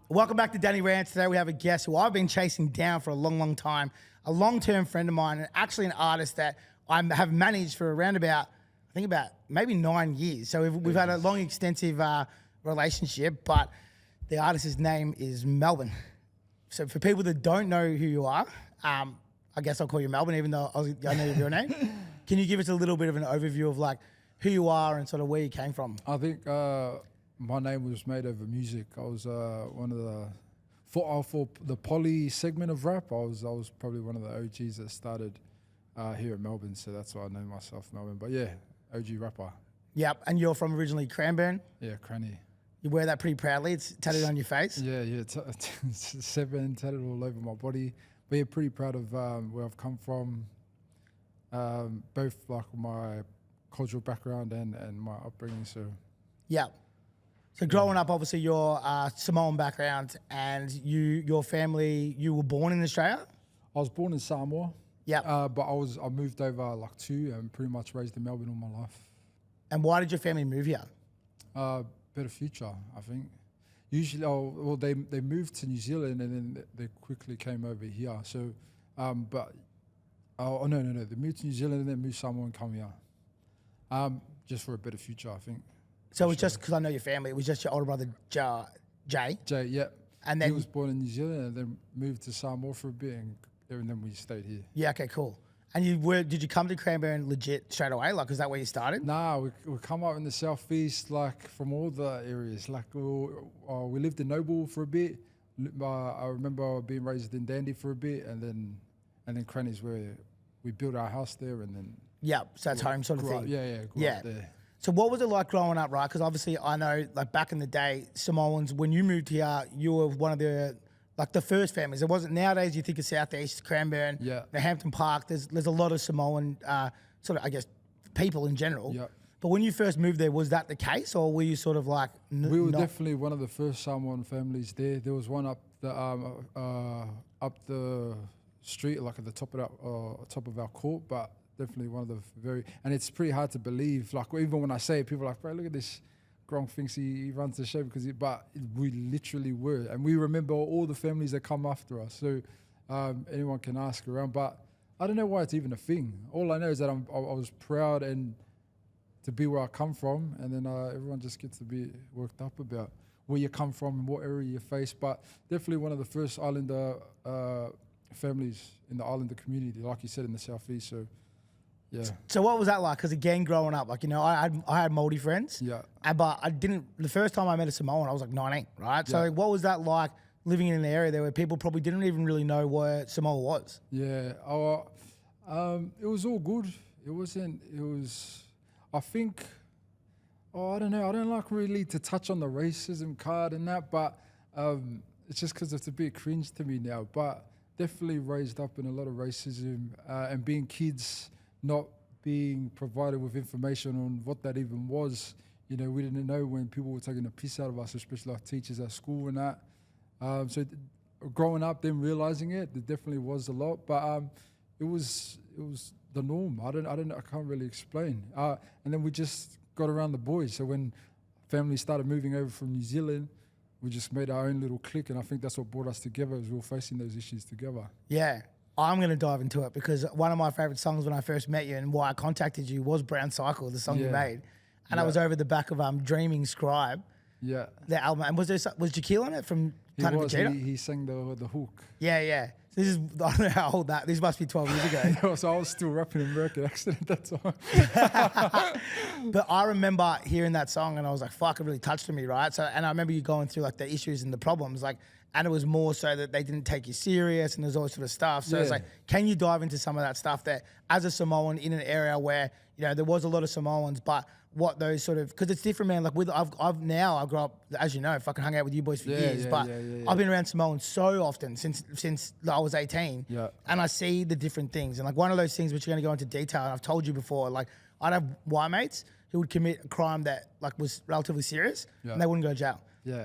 Welcome back to Danny Rants. Today we have a guest who I've been chasing down for a long, long time, a long-term friend of mine, and actually an artist that I have managed for around about, I think about maybe 9 years. So we've had a long, extensive relationship, but the artist's name is Melbourne. So for people that don't know who you are, I guess I'll call you Melbourne, even though I know your name. Can you give us a little bit of an overview of like who you are and sort of where you came from? I think my name was made over music. I was one of the for the poly segment of rap. I was probably one of the OGs that started here in Melbourne, so that's why I know myself Melbourne. But yeah, OG rapper. Yep, and you're from originally Cranbourne. Yeah, Cranny. You wear that pretty proudly. It's tatted on your face. Yeah, it's 7 tatted all over my body. But yeah, pretty proud of where I've come from. Both like my cultural background and my upbringing. So yeah. So growing up, obviously you're Samoan background, and your family, you were born in Australia? I was born in Samoa. Yeah. But I moved over like 2 and pretty much raised in Melbourne all my life. And why did your family move here? Better future, I think. Usually, they moved to New Zealand and then they quickly came over here. So, no, they moved to New Zealand and then moved Samoa and come here. Just for a better future, I think. So it was just because I know your family. It was just your older brother, Jay. Jay, yeah. And then he was born in New Zealand and then moved to Samoa for a bit, and then we stayed here. Yeah. Okay. Cool. And did you come to Cranbourne legit straight away? Like, is that where you started? Nah, we come up in the southeast, like from all the areas. Like we lived in Noble for a bit. I remember being raised in Dandy for a bit, and then Cranny's where we built our house there, and then yeah. So that's home sort of thing. Grew up there. So what was it like growing up, right? Because obviously I know, like back in the day, Samoans, when you moved here, you were one of the first families. It wasn't nowadays. You think of Southeast, Cranbourne, Hampton Park. There's a lot of Samoan sort of, I guess, people in general. Yeah. But when you first moved there, was that the case, or were you sort of like? We were definitely one of the first Samoan families there. There was one up the street, like at the top of our court, but definitely one of the and it's pretty hard to believe. Like even when I say it, people are like, bro, look at this. Gronk thinks he runs the show but we literally were, and we remember all the families that come after us. So anyone can ask around, but I don't know why it's even a thing. All I know is that I was proud and to be where I come from, and then everyone just gets to be worked up about where you come from and what area you face. But definitely one of the first Islander families in the Islander community, like you said, in the southeast. So. Yeah. So what was that like? Because again, growing up, like, you know, I had Māori friends. Yeah. But the first time I met a Samoan, I was like 19, right? So what was that like living in an area there where people probably didn't even really know where Samoa was? Yeah. It was all good. It was, I think, I don't know. I don't like really to touch on the racism card and that, but it's just because it's a bit cringe to me now. But definitely raised up in a lot of racism and being kids, not being provided with information on what that even was. You know, we didn't know when people were taking a piss out of us, especially our teachers at school and that. So growing up, then realizing it, there definitely was a lot, but it was the norm. I can't really explain. And then we just got around the boys. So when families started moving over from New Zealand, we just made our own little clique, and I think that's what brought us together, as we were facing those issues together. Yeah. I'm going to dive into it because one of my favorite songs when I first met you and why I contacted you was Brown Cycle, the song you made. And I was over the back of Dreaming Scribe, the album. And was Jaquil on it from Planet Vegeta? He sang the hook. Yeah. So this is, I don't know how old this must be 12 years ago. So I was still rapping in American accent at that time. But I remember hearing that song and I was like, fuck, it really touched me, right? So, and I remember you going through like the issues and the problems, like, and it was more so that they didn't take you serious and there's all this sort of stuff. So it's like, can you dive into some of that stuff that as a Samoan in an area where, you know, there was a lot of Samoans, but what those sort of, because it's different, man. Like I grew up, as you know, fucking hung out with you boys for years, but I've been around Samoans so often since I was 18, and I see the different things. And like one of those things, which you're going to go into detail, and I've told you before, like I'd have white mates who would commit a crime that like was relatively serious, and they wouldn't go to jail.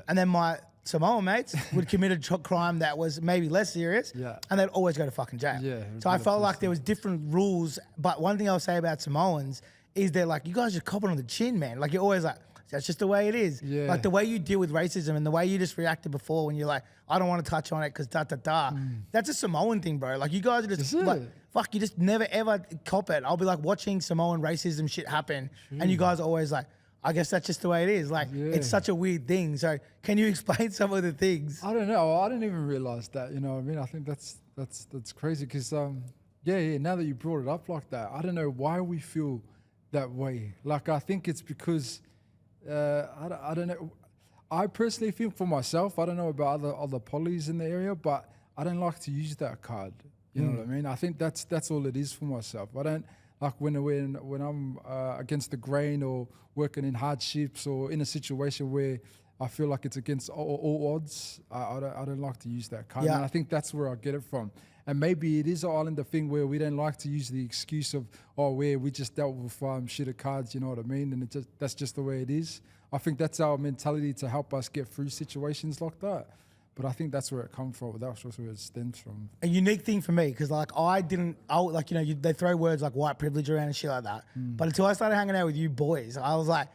And then my Samoan mates would commit a crime that was maybe less serious, and they'd always go to fucking jail. So I felt like there was different rules, but one thing I'll say about Samoans is they're like, you guys just cop it on the chin, man. Like you're always like, That's just the way it is. Yeah. Like the way you deal with racism and the way you just reacted before when you're like, I don't want to touch on it because da-da-da. That's a Samoan thing, bro. Like you guys are just like, fuck, you just never ever cop it. I'll be like watching Samoan racism shit happen and you guys are always like, I guess that's just the way it is. Like it's such a weird thing. So can you explain some of the things? I don't know. I didn't even realize that, you know what I mean? I think that's crazy because, now that you brought it up like that, I don't know why we feel that way. Like I think it's because I don't know. I personally think for myself, I don't know about other polys in the area, but I don't like to use that card. You know what I mean? I think that's all it is for myself. I don't like when I'm against the grain or working in hardships or in a situation where I feel like it's against all odds. I don't like to use that card. Yeah. And I think that's where I get it from. And maybe it is an islander thing where we don't like to use the excuse of, where we just dealt with shitter cards, you know what I mean? And that's just the way it is. I think that's our mentality to help us get through situations like that. But I think that's where it comes from. That's just where it stems from. A unique thing for me, because like they throw words like white privilege around and shit like that. But until I started hanging out with you boys, I'm like,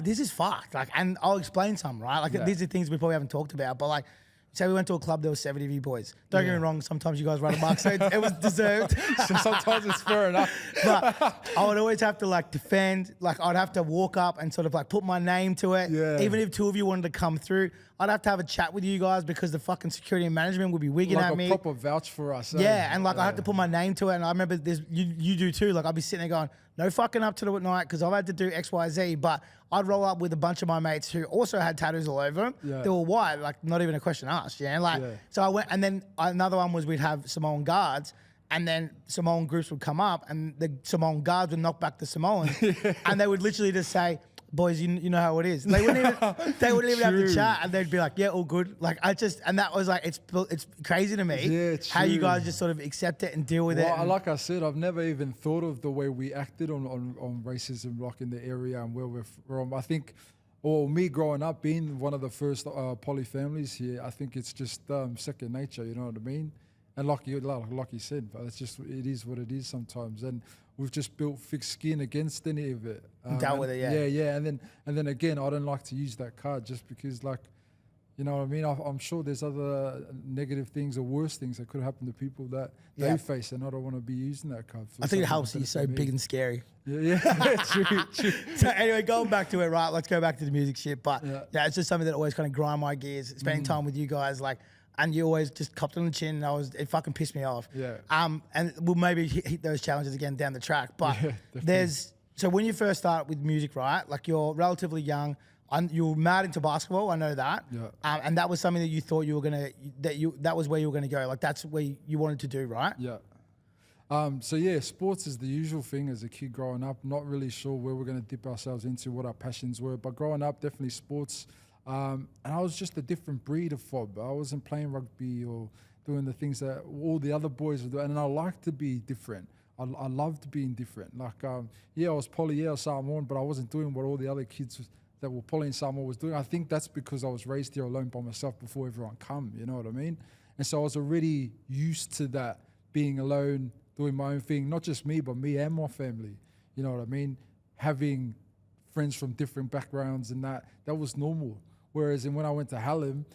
this is fucked. Like, and I'll explain some, right? Like these are things we probably haven't talked about, but like, say we went to a club, there was 70 of you boys. Don't get me wrong, sometimes you guys run amok, so it was deserved. So sometimes it's fair enough. But I would always have to like defend, like I'd have to walk up and sort of like put my name to it. Yeah. Even if two of you wanted to come through, I'd have to have a chat with you guys because the fucking security and management would be wigging like at a me. proper vouch for us. Yeah, and like I had to put my name to it, and I remember you do too. Like I'd be sitting there going, no fucking up to the night because I've had to do X, Y, Z. But I'd roll up with a bunch of my mates who also had tattoos all over them. Yeah. They were white, like not even a question asked. Yeah, like so I went, and then another one was we'd have Samoan guards. And then Samoan groups would come up and the Samoan guards would knock back the Samoans. And they would literally just say, boys, you know how it is. They wouldn't even have to chat and they'd be like, yeah, all good. Like and that was like, it's crazy to me how you guys just sort of accept it and deal with it. Like I said, I've never even thought of the way we acted on racism like in the area and where we're from. I think, or me growing up being one of the first poly families here, I think it's just second nature, you know what I mean? And like you said, but it is what it is sometimes. And we've just built thick skin against any of it. Dealt with it, yeah. Yeah. And then again, I don't like to use that card just because, like, you know what I mean? I'm sure there's other negative things or worse things that could happen to people that they face, and I don't want to be using that card. I think it helps that you're so big and scary. Yeah, true. So anyway, going back to it, right? Let's go back to the music shit. But yeah, it's just something that always kind of grind my gears. Spending time with you guys, like. And you always just copped on the chin, and it fucking pissed me off. Yeah. And we'll maybe hit those challenges again down the track. But so when you first start with music, right? Like you're relatively young, you were mad into basketball. I know that. Yeah. And that was something that you thought you were that was where you were gonna go. Like that's where you wanted to do, right? Yeah. Sports is the usual thing as a kid growing up. Not really sure where we're gonna dip ourselves into, what our passions were, but growing up, definitely sports. And I was just a different breed of fob. I wasn't playing rugby or doing the things that all the other boys were doing. And I liked to be different. I loved being different. Like, I was poly, I was Samoan, but I wasn't doing what all the other kids that were poly in Samoa was doing. I think that's because I was raised here alone by myself before everyone come, you know what I mean? And so I was already used to that, being alone, doing my own thing, not just me, but me and my family, you know what I mean? Having friends from different backgrounds and that was normal. Whereas when I went to Hallam,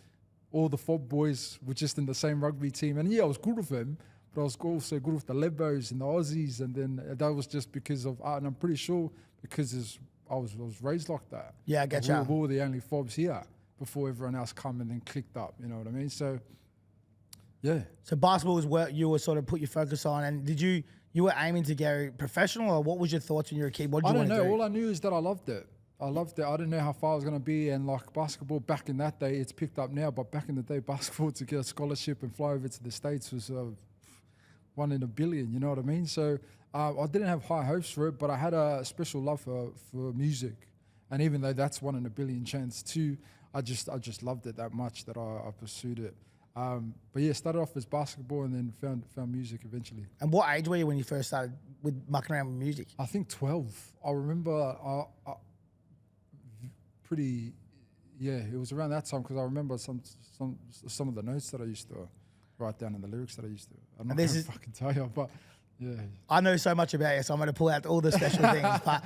all the fob boys were just in the same rugby team. And I was good with them, but I was also good with the Lebos and the Aussies. And then that was just because of art. And I'm pretty sure because I was raised like that. Yeah, I get you. We were the only fobs here before everyone else come and then clicked up, you know what I mean? So, yeah. So basketball was where you were sort of put your focus on. And did you were aiming to go professional, or what was your thoughts when you were a kid? What did you want to do? I don't know. All I knew is that I loved it. I didn't know how far I was going to be. And like basketball back in that day, it's picked up now. But back in the day, basketball to get a scholarship and fly over to the States was 1 in a billion, you know what I mean? So I didn't have high hopes for it, but I had a special love for music. And even though that's 1 in a billion chance too, I just loved it that much that I pursued it. But yeah, started off as basketball and then found music eventually. And what age were you when you first started with mucking around with music? I think 12. I remember it was around that time because I remember some of the notes that I used to write down and the lyrics that I used to. I'm not going to fucking tell you, but Yeah. I know so much about you, so I'm going to pull out all the special things. But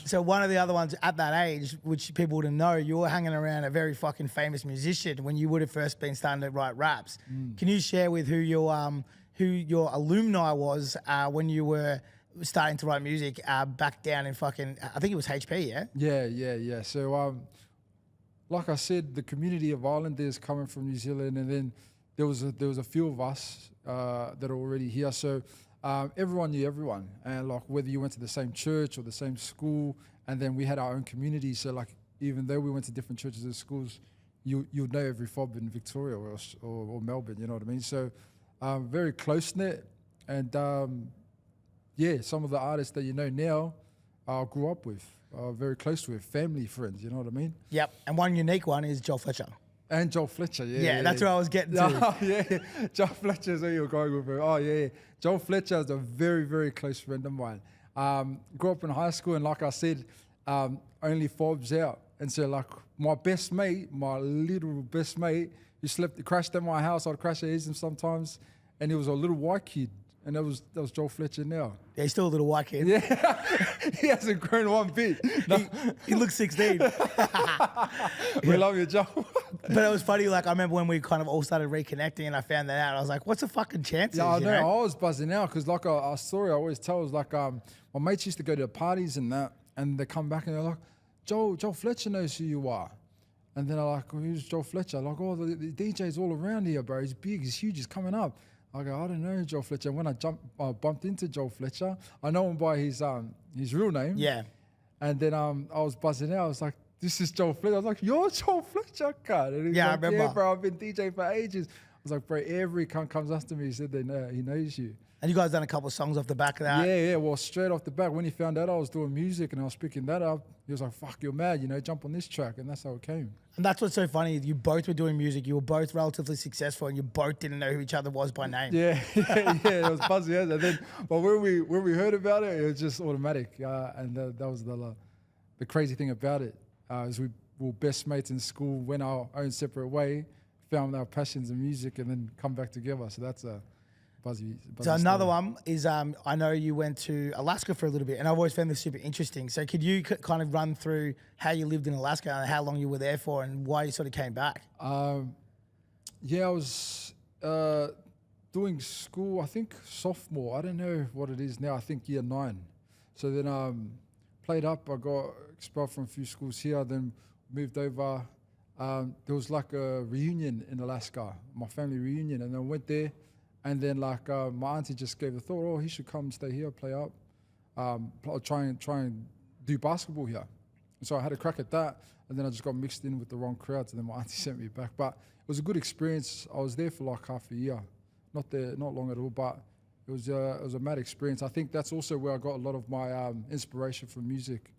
so one of the other ones at that age, which people wouldn't know, you were hanging around a very fucking famous musician when you would have first been starting to write raps. Can you share with who your alumni was when you were starting to write music back down in fucking, I think it was HP, yeah? Yeah. So, like I said, the community of Islanders coming from New Zealand, and then there was a few of us that are already here. So everyone knew everyone, and like whether you went to the same church or the same school, and then we had our own community. So like even though we went to different churches and schools, you'd know every fob in Victoria or Melbourne. You know what I mean? So very close knit, and some of the artists that you know now, I grew up with, very close with, family, friends. You know what I mean? Yep. And one unique one is Joel Fletcher. And Joel Fletcher, Yeah, that's where I was getting to. Yeah. Joel Fletcher is where you were going with, bro. Oh, yeah. Joel Fletcher is a very, very close friend of mine. Grew up in high school, and like I said, only fobs out. And so, like, my best mate, my little best mate, who crashed at my house, I'd crash at his sometimes, and he was a little white kid. And that was Joel Fletcher now. Yeah, he's still a little white kid. Yeah, he hasn't grown one bit. No. He looks 16. We love you, Joel. But it was funny, like I remember when we kind of all started reconnecting and I found that out. I was like, what's the fucking chances? Yeah, I know. I was buzzing out because like a story I always tell is like my mates used to go to parties and that, and they come back and they're like, Joel Fletcher knows who you are. And then I'm like, who's Joel Fletcher? Like, oh, the DJ's all around here, bro. He's big, he's huge, he's coming up. I go, I don't know Joel Fletcher. When I bumped into Joel Fletcher, I know him by his real name. Yeah. And then I was buzzing out. I was like, this is Joel Fletcher. I was like, you're Joel Fletcher, cut. And he's Yeah, like, I remember. Yeah, bro, I've been DJ for ages. I was like, bro, every cunt comes up to me. He said he knows you. And you guys done a couple of songs off the back of that. Yeah. Well, straight off the back, when he found out I was doing music and I was picking that up, he was like, fuck, you're mad, jump on this track. And that's how it came. And that's what's so funny. You both were doing music. You were both relatively successful, and you both didn't know who each other was by name. Yeah. It was buzzy. And then, but when we heard about it, it was just automatic. And that was the crazy thing about it. Is we were best mates in school, went our own separate way, found our passions in music, and then come back together. So that's a buzzy So another story. one is I know you went to Alaska for a little bit, and I've always found this super interesting. So could you kind of run through how you lived in Alaska and how long you were there for and why you sort of came back? I was doing school, I think sophomore. I don't know what it is now. I think year 9. So then played up. I got expelled from a few schools here, then moved over. There was like a reunion in Alaska, my family reunion, and I went there. And then like my auntie just gave the thought, oh, he should come stay here, play up, try and do basketball here. And so I had a crack at that, and then I just got mixed in with the wrong crowd, so then my auntie sent me back. But it was a good experience. I was there for like half a year, not long at all, but it was a mad experience. I think that's also where I got a lot of my inspiration from music.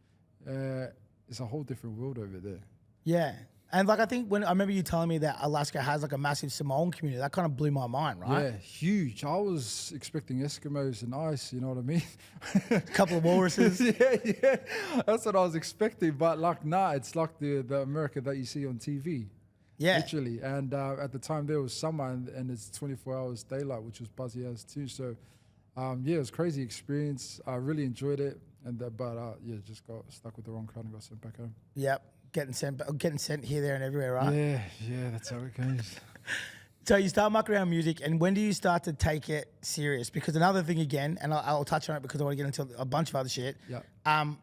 It's a whole different world over there. Yeah. And like I think when I remember you telling me that Alaska has like a massive Samoan community, that kind of blew my mind, right? Yeah, huge. I was expecting Eskimos and ice, you know what I mean? A couple of walruses. yeah. That's what I was expecting. But like, nah, it's like the America that you see on TV. Yeah. Literally. And at the time there was summer and it's 24 hours daylight, which was buzzy as too. So it was a crazy experience. I really enjoyed it. And just got stuck with the wrong crowd and got sent back home. Yep. Getting sent here, there, and everywhere, right? Yeah, that's how it goes. So you start mucking around music, and when do you start to take it serious? Because another thing again, and I'll touch on it because I want to get into a bunch of other shit. Yeah.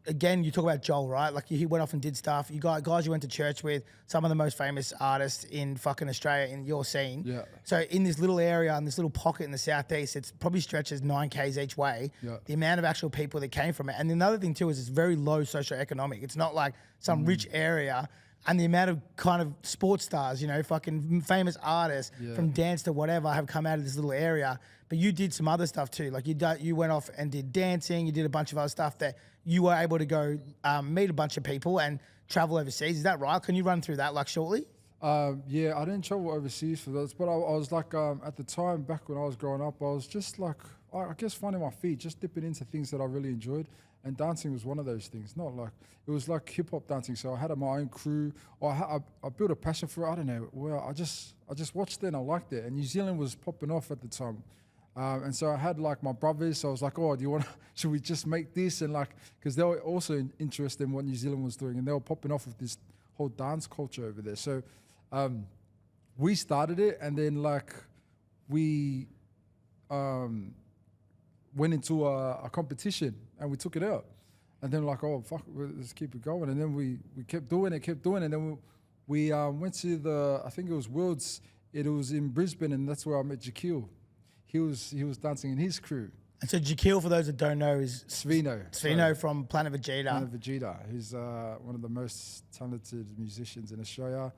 Again, you talk about Joel, right? Like he went off and did stuff. You got guys you went to church with, some of the most famous artists in fucking Australia in your scene. Yeah. So in this little area, in this little pocket in the southeast, it's probably stretches 9 k's each way. Yeah. The amount of actual people that came from it, and another thing too is it's very low socioeconomic. It's not like some rich area. And the amount of kind of sports stars, fucking famous artists from dance to whatever have come out of this little area. But you did some other stuff too. Like you went off and did dancing. You did a bunch of other stuff that you were able to go meet a bunch of people and travel overseas. Is that right? Can you run through that like shortly? I didn't travel overseas for those, but I was like, at the time back when I was growing up, I was just like, I guess finding my feet, just dipping into things that I really enjoyed. And dancing was one of those things. It was like hip hop dancing. So I had my own crew. I built a passion for it. I don't know. Well, I just watched it and I liked it. And New Zealand was popping off at the time. And so I had like my brothers, so I was like, oh, do you want should we just make this? And like, because they were also interested in what New Zealand was doing, and they were popping off with this whole dance culture over there. So we started it, and then like we went into a competition, and we took it out. And then like, oh, fuck, let's keep it going. And then we kept doing it. And then we went to I think it was Worlds. It was in Brisbane, and that's where I met Jaquil. He was dancing in his crew. And so Jaquil, for those that don't know, is Svino from Planet Vegeta. Planet Vegeta. He's one of the most talented musicians in Australia,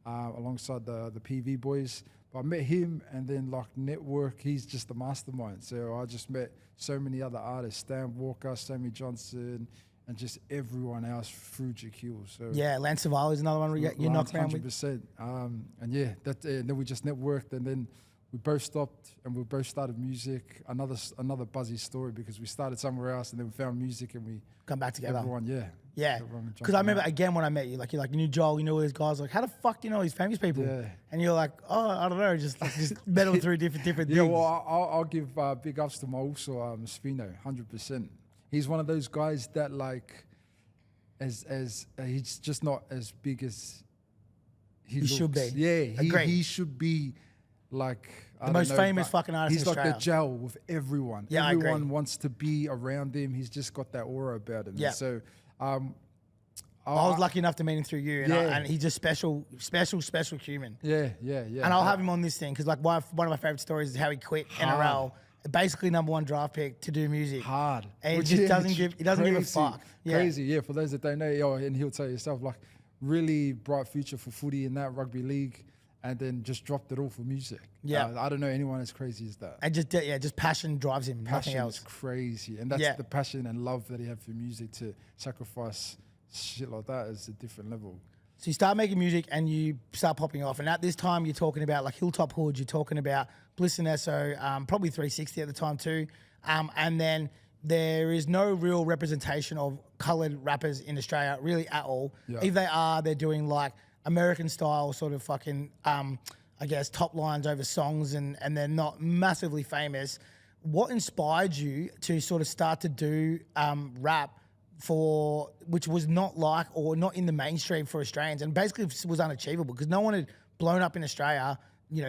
alongside the PV boys. But I met him, and then like network, he's just a mastermind. So I just met so many other artists, Stan Walker, Sammy Johnson, and just everyone else through Jaquil. So yeah, Lance Savali is another one you knocked around with. 100%. And yeah, and then we just networked, and then we both stopped, and we both started music. Another buzzy story, because we started somewhere else, and then we found music, and we come back together. Everyone, yeah. Because I remember again when I met you, like you knew Joel, you knew all these guys. Like, how the fuck do you know these famous people? Yeah. And you're like, oh, I don't know, just met them through different things. Yeah, well, I'll give big ups to my also Spino, 100%. He's one of those guys that like, as he's just not as big as he looks. Should be. Yeah, he should be like the most famous fucking artist in Australia. He's like the gel with everyone. Yeah, everyone wants to be around him. He's just got that aura about him. Yeah. And so I was lucky enough to meet him through you, and he's just special human. Yeah. And I'll have him on this thing, because like one of my favorite stories is how he quit NRL, basically #1 draft pick, to do music. Hard. And he just doesn't give a fuck. Yeah. Crazy, yeah. For those that don't know, and he'll tell you himself, like really bright future for footy in that rugby league, and then just dropped it all for music. Yeah. I don't know anyone as crazy as that. And just passion drives him, nothing else. Passion is crazy. And that's the passion and love that he had for music. To sacrifice shit like that is a different level. So you start making music and you start popping off. And at this time, you're talking about like Hilltop Hood, you're talking about Bliss and Esso, probably 360 at the time too. And then there is no real representation of coloured rappers in Australia really at all. Yeah. If they are, they're doing like American style sort of fucking, I guess, top lines over songs, and they're not massively famous. What inspired you to sort of start to do rap, which was not like, or not in the mainstream for Australians, and basically was unachievable because no one had blown up in Australia,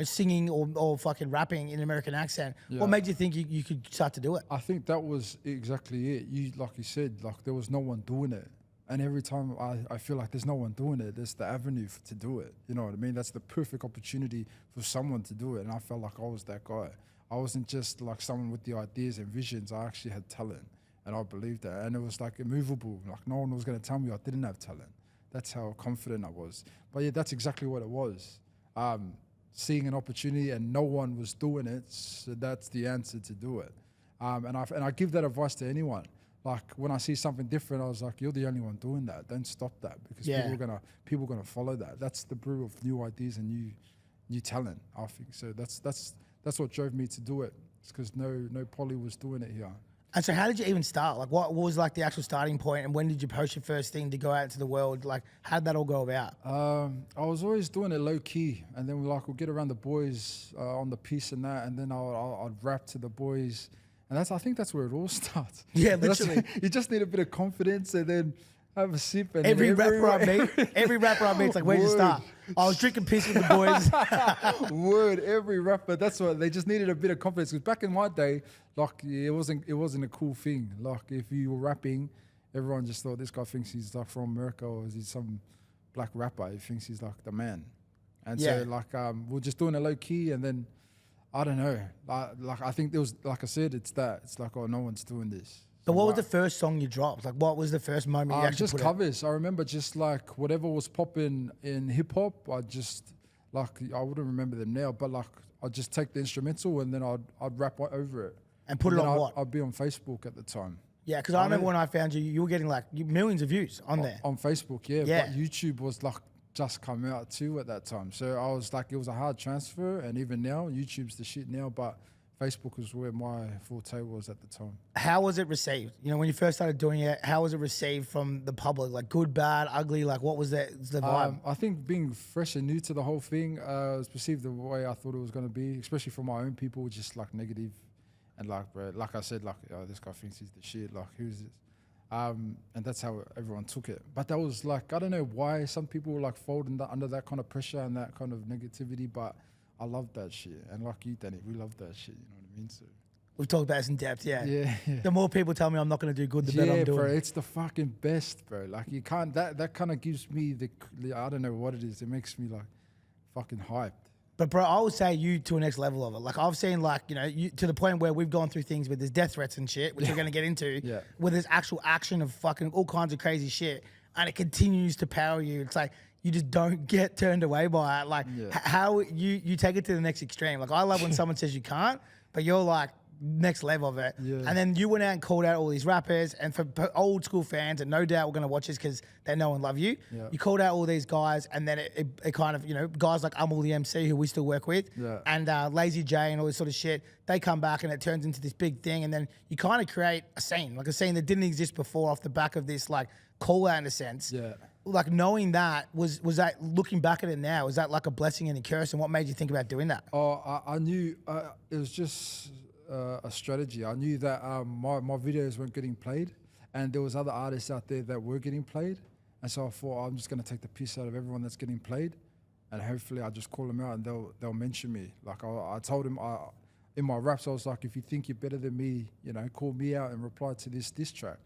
singing or fucking rapping in an American accent? Yeah. What made you think you could start to do it? I think that was exactly it. Like you said, like there was no one doing it. And every time I feel like there's no one doing it, there's the avenue to do it. You know what I mean? That's the perfect opportunity for someone to do it. And I felt like I was that guy. I wasn't just like someone with the ideas and visions. I actually had talent. And I believed that. And it was like immovable. Like no one was going to tell me I didn't have talent. That's how confident I was. But yeah, that's exactly what it was. Seeing an opportunity and no one was doing it, so that's the answer to do it. And I give that advice to anyone. Like when I see something different, I was like, "You're the only one doing that. Don't stop that, because people are gonna follow that. That's the brew of new ideas and new talent. I think so. That's what drove me to do it. It's because no poly was doing it here. And so how did you even start? Like what was like the actual starting point, and when did you post your first thing to go out into the world? Like how did that all go about? I was always doing it low key, and then we'll get around the boys on the piece and that, and then I'd rap to the boys. And I think that's where it all starts. Yeah, literally. You just need a bit of confidence and then have a sip. And every rapper I meet's like, where'd you start? I was drinking piss with the boys. Word, every rapper. That's what they just needed, a bit of confidence. Because back in my day, like it wasn't a cool thing. Like if you were rapping, everyone just thought this guy thinks he's like from America, or he's some black rapper. He thinks he's like the man. And so like we're just doing it low key, and then I don't know. Like I think there was, like I said, it's like, oh, no one's doing this. But what was the first song you dropped? Like what was the first moment you actually just put covers. I remember just like whatever was popping in hip hop. I just like, I wouldn't remember them now, but like I'd just take the instrumental and then I'd rap over it. And put it on what? I'd be on Facebook at the time. Yeah, because I remember when I found you, you were getting like millions of views on there. On Facebook, yeah. But YouTube was like just come out too at that time. So I was like, it was a hard transfer, and even now, YouTube's the shit now, but Facebook was where my forte was at the time. How was it received? When you first started doing it, how was it received from the public? Like good, bad, ugly? Like what was the vibe? I think being fresh and new to the whole thing, was perceived the way I thought it was going to be, especially from my own people, just like negative And like, bro, like I said, like, oh, this guy thinks he's the shit. Like, who's this? And that's how everyone took it. But that was like, I don't know why some people like fold under that kind of pressure and that kind of negativity. But I love that shit. And like you, Danny, we love that shit. You know what I mean? So We've talked about this in depth, yeah. yeah. The more people tell me I'm not going to do good, the better I'm doing. Bro, it's the fucking best, bro. Like you can't. That kind of gives me the I don't know what it is. It makes me like fucking hyped. But bro, I would say you to a next level of it. Like I've seen like, you know, you, to the point where we've gone through things with there's death threats and shit, which we're going to get into, where there's actual action of fucking all kinds of crazy shit. And it continues to power you. It's like, you just don't get turned away by it. Like how you take it to the next extreme. Like I love when someone says you can't, but you're like, next level of it. And then you went out and called out all these rappers, and for old school fans, and no doubt we're going to watch this because they know and love you, you called out all these guys, and then it kind of, you know, guys like Umble the MC, who we still work with, and Lazy J and all this sort of shit, they come back and it turns into this big thing, and then you kind of create a scene, like a scene that didn't exist before off the back of this like call out in a sense. Like knowing that, was that, looking back at it now, was that like a blessing and a curse, and what made you think about doing that? Oh, I knew it was just a strategy. I knew that my videos weren't getting played, and there was other artists out there that were getting played, and so I thought I'm just going to take the piss out of everyone that's getting played, and hopefully I just call them out and they'll mention me. Like I told him in my raps, I was like, if you think you're better than me, you know, call me out and reply to this diss track,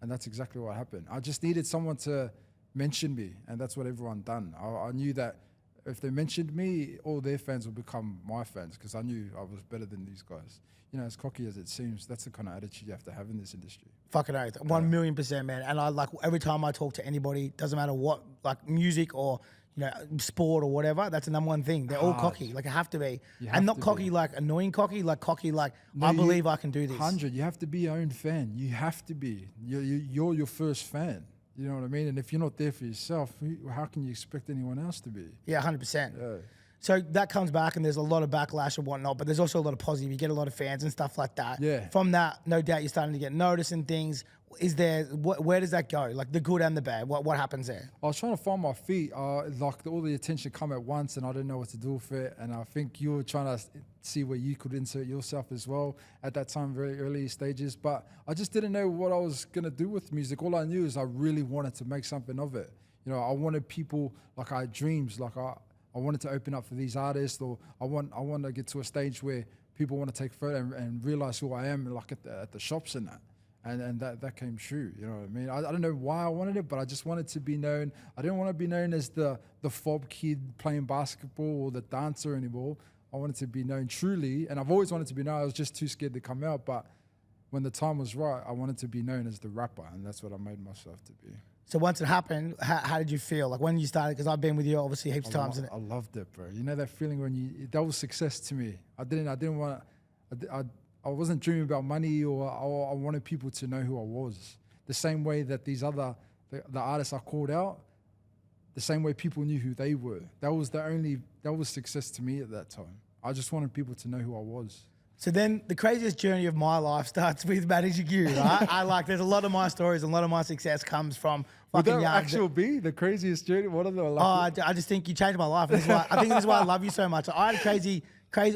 and that's exactly what happened. I just needed someone to mention me, and that's what everyone done. I knew that if they mentioned me, all their fans would become my fans, because I knew I was better than these guys. You know, as cocky as it seems, that's the kind of attitude you have to have in this industry. Fucking oath, 1,000,000%, man. And I like, every time I talk to anybody, doesn't matter what, like music or, you know, sport or whatever, that's the number one thing. They're all cocky, like it have to be. And not cocky like annoying cocky, like cocky like, no, I believe I can do this. 100, you have to be your own fan. You have to be. You're your first fan. You know what I mean? And if you're not there for yourself, how can you expect anyone else to be? Yeah, 100%. So that comes back, and there's a lot of backlash and whatnot, but there's also a lot of positive. You get a lot of fans and stuff like that. From that, no doubt you're starting to get noticed and things. Is there, where does that go? Like the good and the bad, what happens there? I was trying to find my feet. Like all the attention come at once, and I didn't know what to do with it. And I think you were trying to see where you could insert yourself as well at that time, very early stages. But I just didn't know what I was going to do with music. All I knew is I really wanted to make something of it. You know, I wanted people, like I had dreams, like I wanted to open up for these artists, or I want to get to a stage where people want to take photo and realize who I am, like at the shops and that. And that came true, you know what I mean? I don't know why I wanted it, but I just wanted to be known. I didn't want to be known as the fob kid playing basketball or the dancer anymore. I wanted to be known truly, and I've always wanted to be known. I was just too scared to come out, but when the time was right, I wanted to be known as the rapper, and that's what I made myself to be. So once it happened, how did you feel? Like when you started, because I've been with you obviously heaps of times. I loved it, bro. You know that feeling when that was success to me. I wasn't dreaming about money, or I wanted people to know who I was. The same way that these other, the artists I called out, the same way people knew who they were. That was success to me at that time. I just wanted people to know who I was. So then the craziest journey of my life starts with managing you, right? There's a lot of my stories, and a lot of my success comes from fucking young. Would that actually be the craziest journey? What are the I just think you changed my life. I think this is why I love you so much. I had crazy,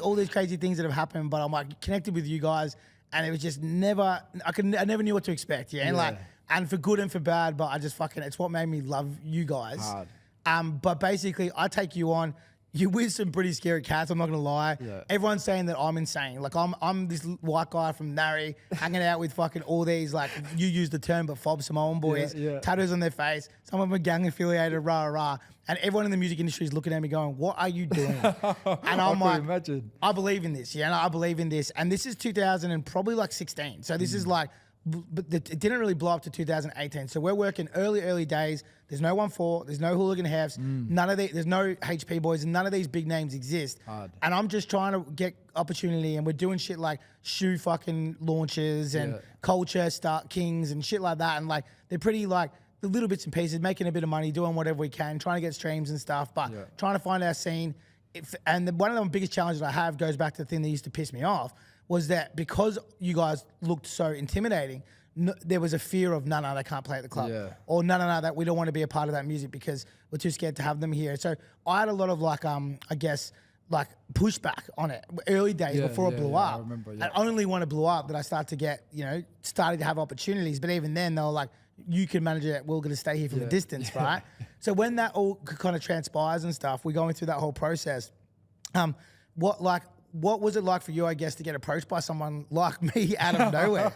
all these crazy things that have happened, but I'm like connected with you guys, and it was just never, I never knew what to expect, and for good and for bad, but I just it's what made me love you guys. Hard. But basically, I take you on. You're with some pretty scary cats, I'm not gonna lie. Everyone's saying that I'm insane. Like I'm this white guy from Narry, hanging out with fucking all these, like, you use the term, but fob Samoan boys, tattoos on their face, some of them are gang affiliated, rah. And everyone in the music industry is looking at me going, what are you doing? And I'm like, imagine. I believe in this, I believe in this. And this is 2000 and probably like 16. So this is like, but it didn't really blow up to 2018. So we're working early days. There's no 1-4, there's no hooligan hefs, none of there's no HP boys, and none of these big names exist. Hard. And I'm just trying to get opportunity, and we're doing shit like shoe fucking launches and culture start kings and shit like that. And like they're pretty like the little bits and pieces, making a bit of money, doing whatever we can, trying to get streams and stuff, but trying to find our scene. One of the biggest challenges I have goes back to the thing that used to piss me off, was that because you guys looked so intimidating, there was a fear of, no, they can't play at the club. Or no, that we don't want to be a part of that music because we're too scared to have them here. So I had a lot of like, I guess, like pushback on it early days before it blew up. I remember, And only when it blew up did I start to get, started to have opportunities. But even then, they were like, you can manage it. We're going to stay here from a distance, right? So when that all kind of transpires and stuff, we're going through that whole process. What was it like for you, I guess, to get approached by someone like me out of nowhere?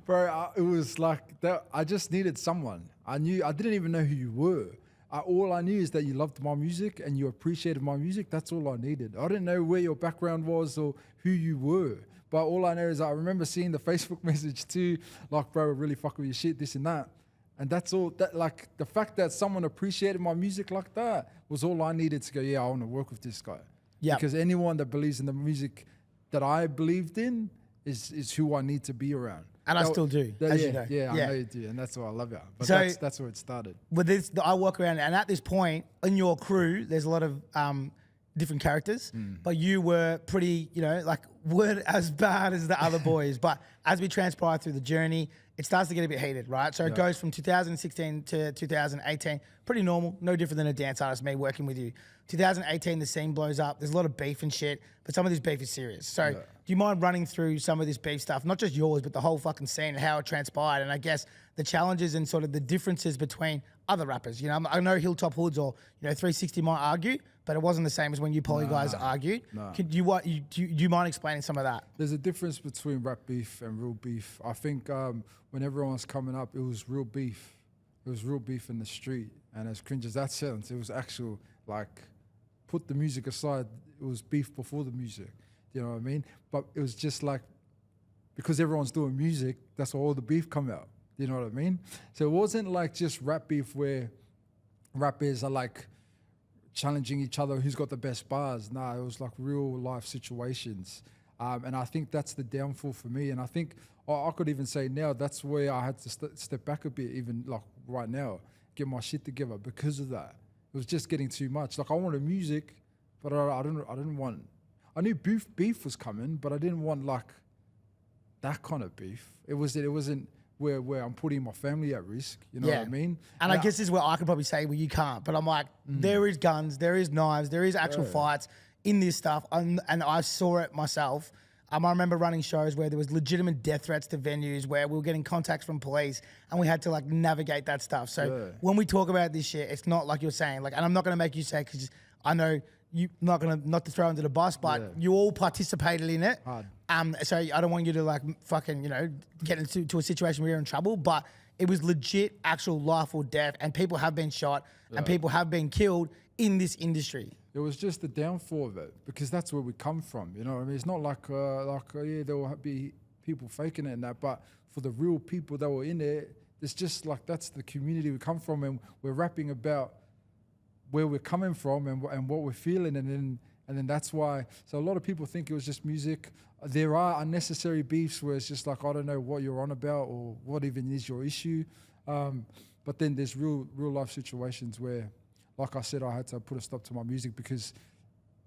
Bro, it was like that. I just needed someone. I didn't even know who you were. All I knew is that you loved my music and you appreciated my music. That's all I needed. I didn't know where your background was or who you were. But all I know is I remember seeing the Facebook message too, like, bro, really fucking with your shit, this and that. And that's all, that, like, the fact that someone appreciated my music like that was all I needed to go, yeah, I want to work with this guy. Yeah. Because anyone that believes in the music that I believed in is who I need to be around. And I still do, as you know. Yeah, I know you do, and that's why I love you. But So- that's where it started. With this, I walk around, and at this point in your crew, there's a lot of different characters, but you were pretty, weren't as bad as the other boys. But as we transpire through the journey, it starts to get a bit heated, right? So it goes from 2016 to 2018, pretty normal, no different than a dance artist, me working with you. 2018, the scene blows up. There's a lot of beef and shit, but some of this beef is serious. So do you mind running through some of this beef stuff, not just yours, but the whole fucking scene and how it transpired, and I guess the challenges and sort of the differences between other rappers? I know Hilltop Hoods or 360 might argue, but it wasn't the same as when you Poly guys argued. Do you mind explaining some of that? There's a difference between rap beef and real beef. I think when everyone was coming up, it was real beef. It was real beef in the street. And as cringe as that sounds, it was actual, like, put the music aside, it was beef before the music. You know what I mean? But it was just like, because everyone's doing music, that's why all the beef come out. You know what I mean? So it wasn't like just rap beef where rappers are like challenging each other, who's got the best bars. Nah, it was like real life situations. And I think that's the downfall for me. And I think I could even say now that's where I had to step back a bit, even like right now, get my shit together because of that. It was just getting too much. Like, I wanted music, but I didn't want. I knew beef was coming, but I didn't want like that kind of beef. It wasn't where I'm putting my family at risk. You know what I mean? And I guess this is where I could probably say, well, you can't. But I'm like, there is guns, there is knives, there is actual fights in this stuff, and I saw it myself. I remember running shows where there was legitimate death threats to venues, where we were getting contacts from police, and we had to like navigate that stuff. So when we talk about this shit, it's not like you're saying, like, and I'm not going to make you say, because I know you're not to throw under the bus, but you all participated in it. Hard. So I don't want you to like fucking, get into a situation where you're in trouble, but it was legit actual life or death, and people have been shot and people have been killed in this industry. It was just the downfall of it, because that's where we come from. You know what I mean? It's not like there will be people faking it and that, but for the real people that were in there, it's just like, that's the community we come from, and we're rapping about where we're coming from and what we're feeling, and then that's why. So a lot of people think it was just music. There are unnecessary beefs where it's just like, I don't know what you're on about or what even is your issue. But then there's real life situations where, like I said, I had to put a stop to my music, because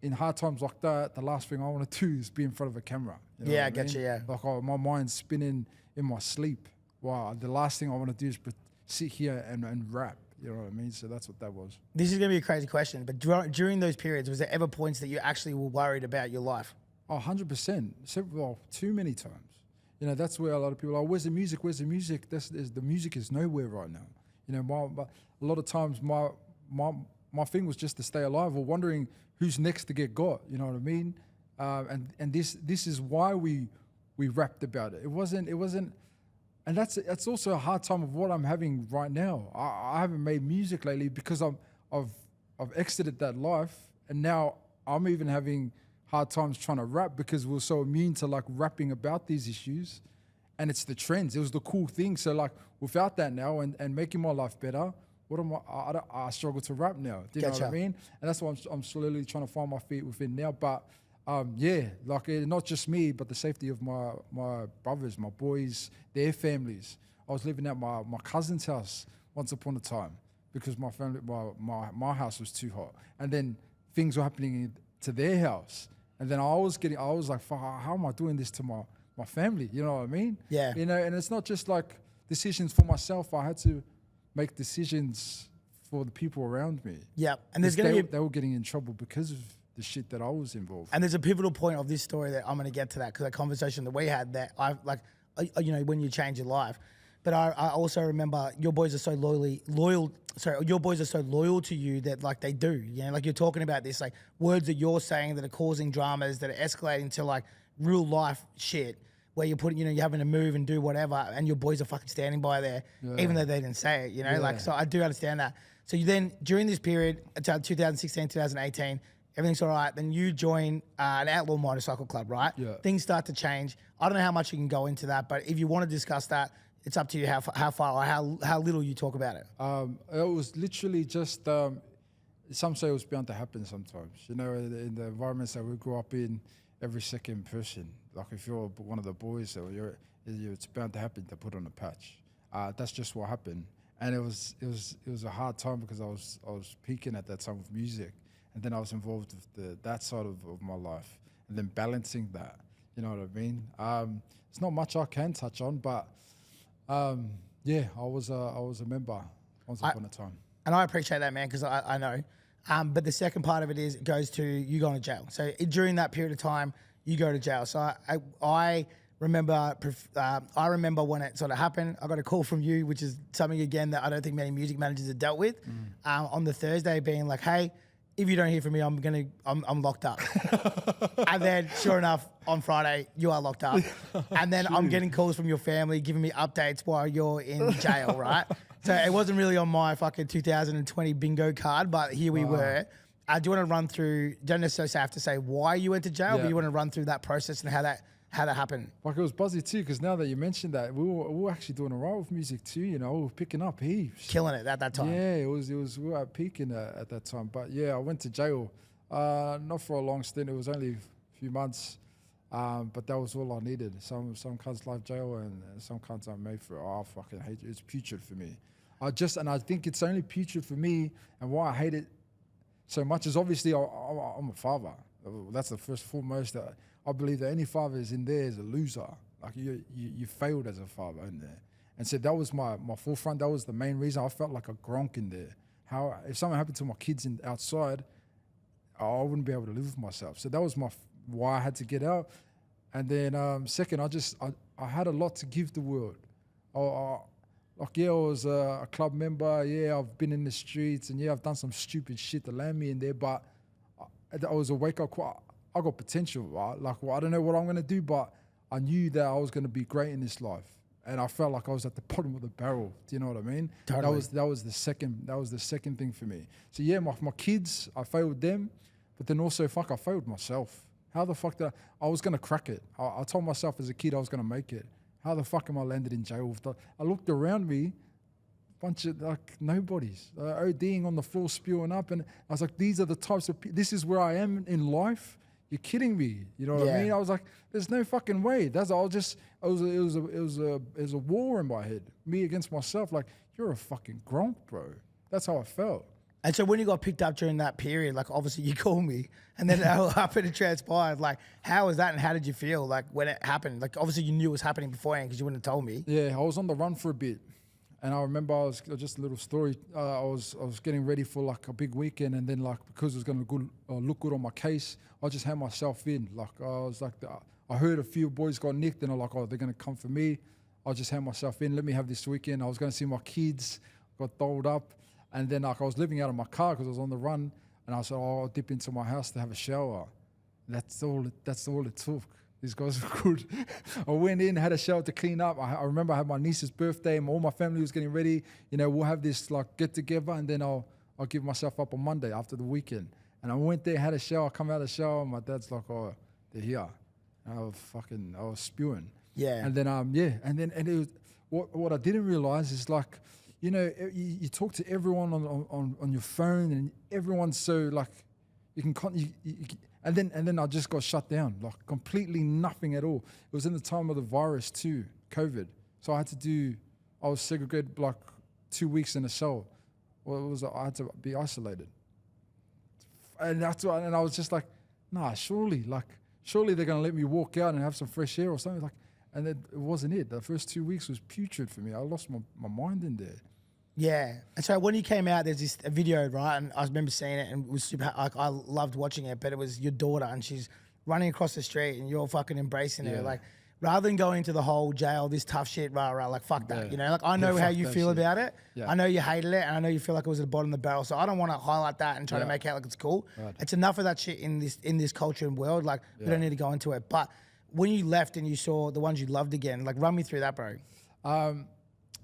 in hard times like that, the last thing I want to do is be in front of a camera. You know Yeah, I get you, yeah. Like, my mind's spinning in my sleep. Wow, the last thing I want to do is sit here and rap. You know what I mean? So that's what that was. This is going to be a crazy question, but during those periods, was there ever points that you actually were worried about your life? Oh, 100%. Too many times. That's where a lot of people are, where's the music? Where's the music? The music is nowhere right now. A lot of times my thing was just to stay alive, or wondering who's next to get got. You know what I mean? And this is why we rapped about it. It wasn't, and that's also a hard time of what I'm having right now. I haven't made music lately because I've exited that life, and now I'm even having hard times trying to rap because we're so immune to like rapping about these issues, and it's the trends. It was the cool thing. So like without that now and making my life better, what am I struggle to rap now. Do you know what I mean? And that's why I'm slowly trying to find my feet within now. But not just me, but the safety of my brothers, my boys, their families. I was living at my cousin's house once upon a time because my family, my house was too hot, and then things were happening to their house, and then I was like, how am I doing this to my family? You know what I mean? Yeah. And it's not just like decisions for myself. I had to make decisions for the people around me. Yeah, and there's going to be they were getting in trouble because of the shit that I was involved. And there's a pivotal point of this story that I'm going to get to that, because that conversation that we had, that I like, you know, when you change your life. But I also remember your boys are so loyal. Sorry, your boys are so loyal to you that like they do. You know, like you're talking about this, like words that you're saying that are causing dramas that are escalating to like real life shit, where you're putting, you know, you're having to move and do whatever, and your boys are fucking standing by there, even though they didn't say it. You know, like, so I do understand that. So you then, during this period, until 2016, 2018, everything's all right. Then you join an outlaw motorcycle club, right? Yeah. Things start to change. I don't know how much you can go into that, but if you want to discuss that, it's up to you how far or how little you talk about it. It was literally just, some say it was bound to happen sometimes. You know, in the environments that we grew up in, every second person, like if you're one of the boys, or it's bound to happen to put on a patch. That's just what happened. And it was a hard time, because I was peaking at that time with music. And then I was involved with that side of my life, and then balancing that, you know what I mean? It's not much I can touch on, but yeah, I was a member once upon a time. And I appreciate that, man, because I know. But the second part of it is, it goes to you going to jail. So during that period of time, you go to jail. So I remember when it sort of happened. I got a call from you, which is something, again, that I don't think many music managers have dealt with, on the Thursday, being like, hey, if you don't hear from me, I'm locked up. And then, sure enough, on Friday, you are locked up. And then I'm getting calls from your family giving me updates while you're in jail, right? So it wasn't really on my fucking 2020 bingo card, but here we were. Do you want to run through, don't necessarily have to say why you went to jail, but you want to run through that process and how that happened? Like, it was buzzy too, because now that you mentioned that, we were actually doing alright with music too, you know, we were picking up heaps. Killing it at that time. Yeah, it was we were peaking at that time. But yeah, I went to jail, not for a long stint, it was only a few months, but that was all I needed. Some cunts like jail, and some cunts I'm made for it. Oh, I fucking hate it. It's putrid for me. And I think it's only putrid for me, and why I hate it so much is, obviously I'm a father. That's the first foremost. I believe that any father is in there is a loser. Like you failed as a father in there. And so that was my forefront. That was the main reason. I felt like a gronk in there. How if something happened to my kids outside, I wouldn't be able to live with myself. So that was why I had to get out. And then second, I had a lot to give the world. I was a club member. Yeah, I've been in the streets, and yeah, I've done some stupid shit to land me in there. But I was a wake-up call. I got potential, right? Like, well, I don't know what I'm gonna do, but I knew that I was gonna be great in this life, and I felt like I was at the bottom of the barrel. Do you know what I mean? Totally. That was the second thing for me. So yeah, my kids, I failed them, but then also I failed myself. How the fuck I was gonna crack it? I told myself as a kid I was gonna make it. How the fuck am I landed in jail? I looked around me, bunch of like nobodies, ODing on the floor, spewing up, and I was like, these are the types of this is where I am in life. You're kidding me. You know what I mean? I was like, there's no fucking way. It was a war in my head, me against myself. Like, you're a fucking gronk, bro. That's how I felt. And so when you got picked up during that period, like, obviously you called me, and then how happened, it transpired. Like, how was that, and how did you feel like when it happened? Like, obviously you knew it was happening beforehand because you wouldn't have told me. Yeah, I was on the run for a bit. And I remember just a little story. I was getting ready for like a big weekend, and then like because it was going to look good on my case, I just had myself in. Like I was like, I heard a few boys got nicked, and I'm like, oh, they're going to come for me. I just had myself in. Let me have this weekend. I was going to see my kids. Got doled up, and then like I was living out of my car because I was on the run, and I said, oh, I'll dip into my house to have a shower. That's all it took. These guys were good. I went in, had a shower to clean up. I remember I had my niece's birthday, and all my family was getting ready. You know, we'll have this like get together, and then I'll give myself up on Monday after the weekend. And I went there, had a shower, come out of the shower, and my dad's like, oh, they're here. And I was spewing. Yeah. And then and it was, what I didn't realize is like, you know, you talk to everyone on your phone, and everyone's so like, and then I just got shut down, like completely nothing at all. It was in the time of the virus too, COVID. So I was segregated like 2 weeks in a cell. Well, I had to be isolated. And I was just like, nah, surely they're gonna let me walk out and have some fresh air or something. Like, and it wasn't it. The first 2 weeks was putrid for me. I lost my mind in there. Yeah. And so when you came out, there's a video, right? And I remember seeing it and it was super, like, I loved watching it, but it was your daughter and she's running across the street and you're fucking embracing her. Like, rather than going into the whole jail, this tough shit, rah, like, fuck that, you know? Like, I know how you feel about it. Yeah. I know you hated it and I know you feel like it was at the bottom of the barrel. So I don't want to highlight that and try to make it out like it's cool. Right. It's enough of that shit in this culture and world. Like, we don't need to go into it. But when you left and you saw the ones you loved again, like, run me through that, bro.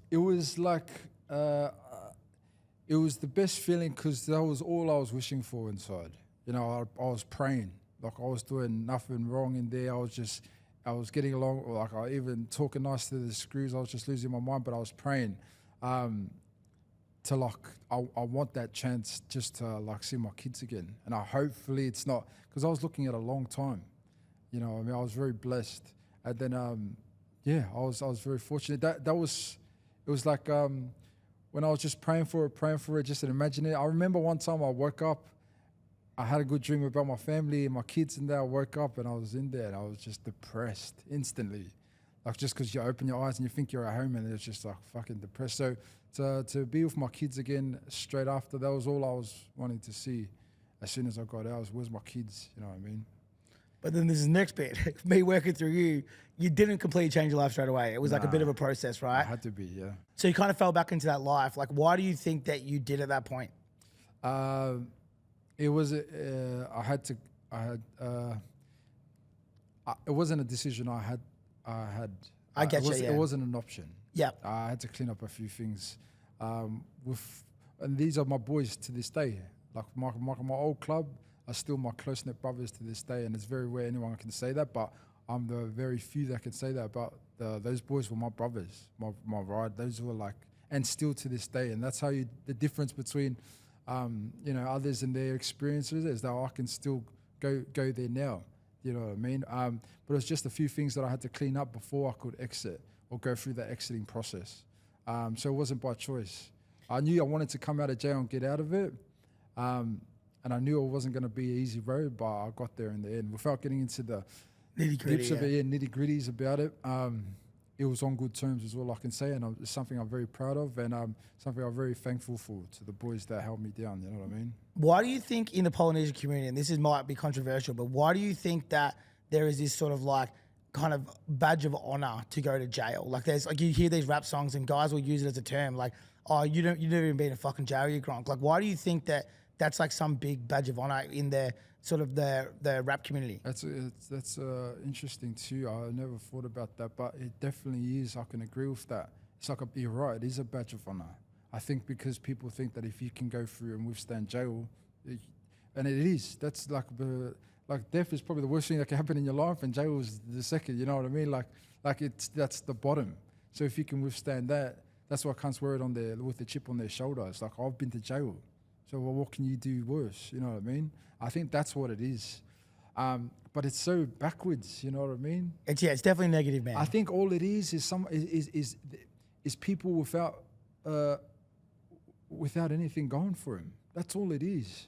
It was like... it was the best feeling because that was all I was wishing for inside. You know, I was praying. Like, I was doing nothing wrong in there. I was getting along. Like, I even talking nice to the screws. I was just losing my mind, but I was praying to, like, I want that chance just to, like, see my kids again. And hopefully it's not, because I was looking at a long time. You know, I mean, I was very blessed. And then, I was very fortunate. It was like, when I was just praying for it, just imagining it. I remember one time I woke up, I had a good dream about my family and my kids, and then I woke up and I was in there and I was just depressed instantly. Like, just because you open your eyes and you think you're at home and it's just like fucking depressed. So to be with my kids again straight after, that was all I was wanting to see as soon as I got out. Where's my kids? You know what I mean? But then this is the next bit. Me working through you didn't completely change your life straight away. It was like a bit of a process, right? It had to be, yeah. So you kind of fell back into that life. Like, why do you think that you did at that point? It was, it wasn't a decision I had. I get you, It wasn't an option. Yeah. I had to clean up a few things. And these are my boys to this day. Like, my old club are still my close-knit brothers to this day, and it's very rare anyone can say that, but I'm the very few that can say that about those boys were my brothers, my ride. Those were like, and still to this day, and that's how the difference between, others and their experiences is that I can still go there now. You know what I mean? But it was just a few things that I had to clean up before I could exit or go through the exiting process. So it wasn't by choice. I knew I wanted to come out of jail and get out of it. And I knew it wasn't going to be an easy road, but I got there in the end. Without getting into the dips of it, nitty-gritties about it, it was on good terms is all I can say, and it's something I'm very proud of, and something I'm very thankful for to the boys that held me down, you know what I mean? Why do you think in the Polynesian community, and this might be controversial, but why do you think that there is this sort of like kind of badge of honor to go to jail? Like, there's like, you hear these rap songs and guys will use it as a term, like, oh, you've never even been in fucking jail, you gronk. Like, why do you think that that's like some big badge of honor in the sort of the rap community? That's interesting too. I never thought about that, but it definitely is. I can agree with that. It's like you're right. It is a badge of honor. I think because people think that if you can go through and withstand jail, and it is. That's like death is probably the worst thing that can happen in your life, and jail is the second. You know what I mean? That's the bottom. So if you can withstand that, that's why cunts wear it on with the chip on their shoulder. It's like, I've been to jail. So what can you do worse? You know what I mean? I think that's what it is. But it's so backwards, you know what I mean? It's definitely negative, man. I think all it is people without anything going for him. That's all it is.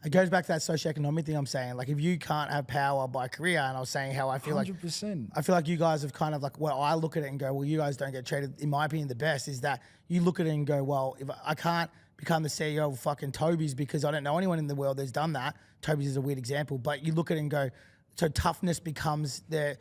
It goes back to that socioeconomic thing I'm saying. Like, if you can't have power by career, and I was saying how I feel 100%. I feel like you guys have kind of like, well, I look at it and go, well, you guys don't get treated, in my opinion, the best is that you look at it and go, well, if I can't become the CEO of fucking Toby's because I don't know anyone in the world that's done that. Toby's is a weird example, but you look at it and go, so toughness becomes their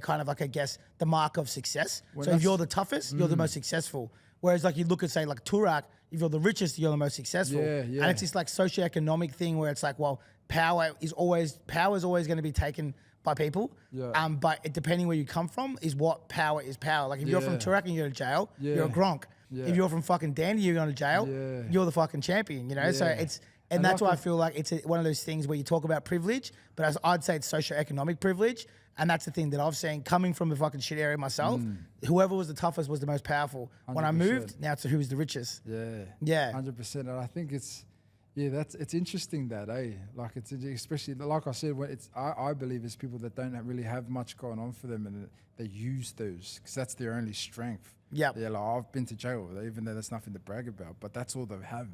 kind of like, I guess, the mark of success. So if you're the toughest, you're the most successfgoing Whereas like you look at say like Turak, if you're the richest, you're the most successful. Yeah. And it's this like socioeconomic thing where it's like, well, power is always going to be taken by people. Yeah. But depending where you come from is what power is power. Like if you're from Turak and you're in jail, you're a gronk. Yeah. If you're from fucking Dandy, you're going to jail, you're the fucking champion, you know? So it's, and that's why I feel like it's one of those things where you talk about privilege, but I'd say it's socioeconomic privilege. And that's the thing that I've seen coming from a fucking shit area myself. Whoever was the toughest was the most powerful. 100%. When I moved, now it's who was the richest. Yeah. 100%. And I think it's interesting that, like it's especially like I said, when I believe it's people that don't really have much going on for them, and they use those because that's their only strength. Yeah. They're like, I've been to jail, even though that's nothing to brag about, but that's all they have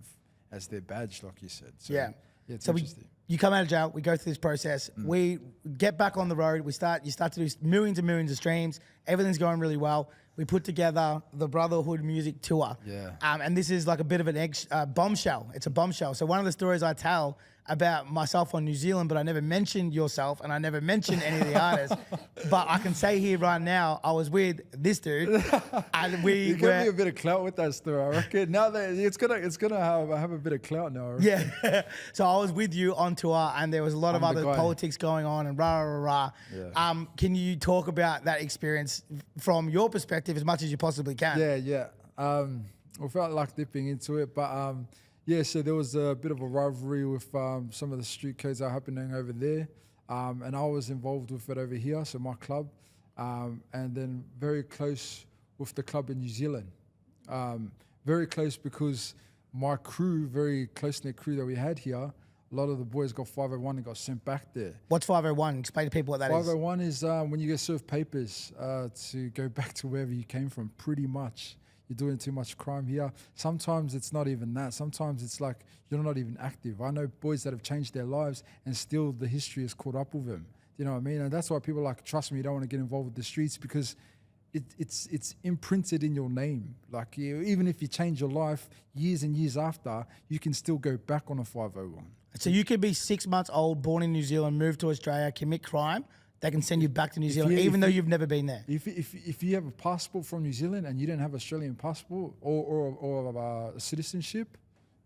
as their badge, like you said. So, it's interesting. you come out of jail, we go through this process, we get back on the road, you start to do millions and millions of streams, everything's going really well. We put together the Brotherhood Music Tour. Yeah. And this is like a bit of an bombshell. It's a bombshell. So one of the stories I tell about myself on New Zealand, but I never mentioned yourself and I never mentioned any of the artists. But I can say here right now, I was with this dude, and You give me a bit of clout with that story, I reckon. Now that it's gonna have a bit of clout now. I reckon. Yeah. So I was with you on tour, and there was a lot of I'm the other guy. politics going on, and rah rah rah. Yeah. Can you talk about that experience from your perspective as much as you possibly can? Yeah. Without like dipping into it, but yeah, so there was a bit of a rivalry with some of the street codes that are happening over there, and I was involved with it over here, so my club, and then very close with the club in New Zealand. Very close because my crew, very close-knit crew that we had here, a lot of the boys got 501 and got sent back there. What's 501? Explain to people what that is. 501 is when you get served papers to go back to wherever you came from, pretty much. You're doing too much crime here. Sometimes it's not even that. Sometimes it's like you're not even active. I know boys that have changed their lives and still the history is caught up with them. You know what I mean? And that's why people are like, trust me, you don't want to get involved with the streets because it's imprinted in your name. Like even if you change your life years and years after, you can still go back on a 501. So you could be 6 months old, born in New Zealand, move to Australia, commit crime. They can send you back to New Zealand, even though you've never been there. If you have a passport from New Zealand and you don't have Australian passport or citizenship,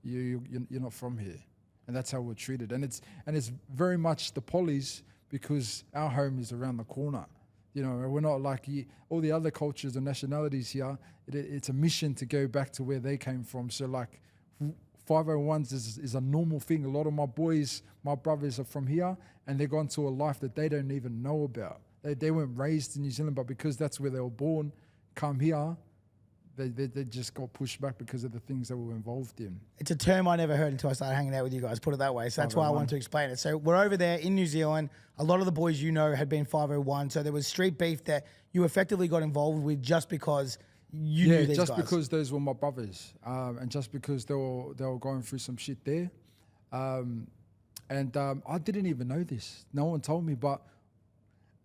you're not from here, and that's how we're treated. And it's very much the polys because our home is around the corner. You know, we're not like all the other cultures and nationalities here. It's a mission to go back to where they came from. So like 501s is a normal thing. A lot of my boys, my brothers are from here, and they've gone to a life that they don't even know about. They weren't raised in New Zealand, but because that's where they were born, come here, they just got pushed back because of the things that we were involved in. It's a term I never heard until I started hanging out with you guys, put it that way. So that's why I wanted to explain it. So we're over there in New Zealand. A lot of the boys you know had been 501. So there was street beef that you effectively got involved with just because you knew these just guys. because those were my brothers, and just because they were going through some shit there, and I didn't even know this. No one told me,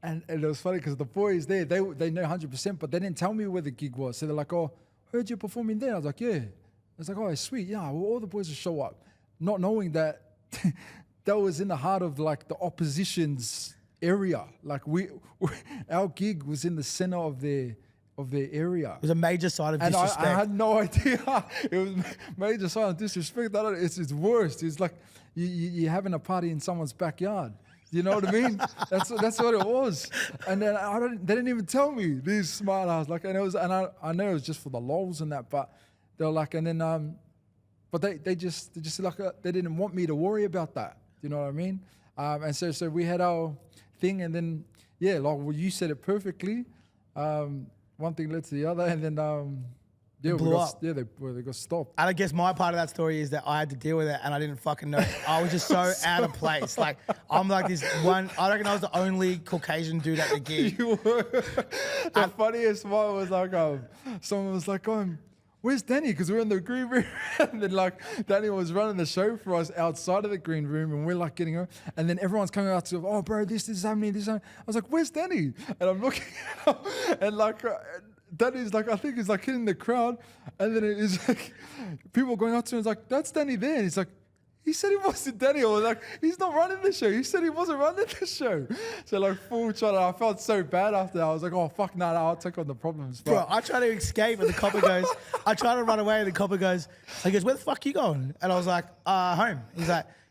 and it was funny because the boys there they know 100%, but they didn't tell me where the gig was. So they're like, "Oh, heard you performing there." I was like, "Yeah." I was like, "Oh, sweet, yeah." Well, all the boys would show up, not knowing that that was in the heart of like the opposition's area. Like our gig was in the center of their area. It was a major sign of disrespect. I had no idea. It was major sign of disrespect. It's worse. It's like you're having a party in someone's backyard. You know what I mean? That's what it was. And then they didn't even tell me. These smart ass like, and I know it was just for the lols and that, but they were like, and then but they just like they didn't want me to worry about that. You know what I mean? And so we had our thing, and then yeah, like well, you said it perfectly. One thing led to the other, and then They blew up. Yeah, they got stopped. And I guess my part of that story is that I had to deal with it and I didn't fucking know. I was just so out of place. Like, I'm like this one, I reckon I was the only Caucasian dude at the gig. You were. The funniest one was like, someone was like, where's Danny? Because we're in the green room. And then like, Danny was running the show for us outside of the green room, and we're like getting her. And then everyone's coming out to, oh bro, this is happening, this is happening. I was like, where's Danny? And I'm looking at him, and like, Danny's like, I think he's like hitting the crowd. And then it's like, people going up to him, it's like, that's Danny there. And he's like, he said he wasn't Danny. Or like, he's not running the show. He said he wasn't running the show. So like full trying. I felt so bad after that. I was like, oh fuck, no, I'll take on the problems. But Bro, I try to escape and the copper goes, I try to run away and the copper goes, he goes, where the fuck you going? And I was like, home.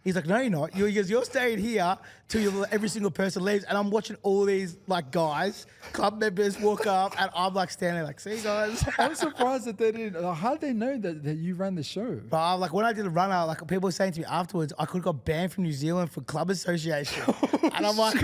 He's like, no, you're not. He goes, you're staying here till every single person leaves. And I'm watching all these like guys, club members walk up, and I'm like standing there like, see guys. I'm surprised that they didn't. Like, how did they know that you ran the show? But I'm like, when I did the run out, like people were saying to me afterwards, I could have got banned from New Zealand for club association. And I'm like,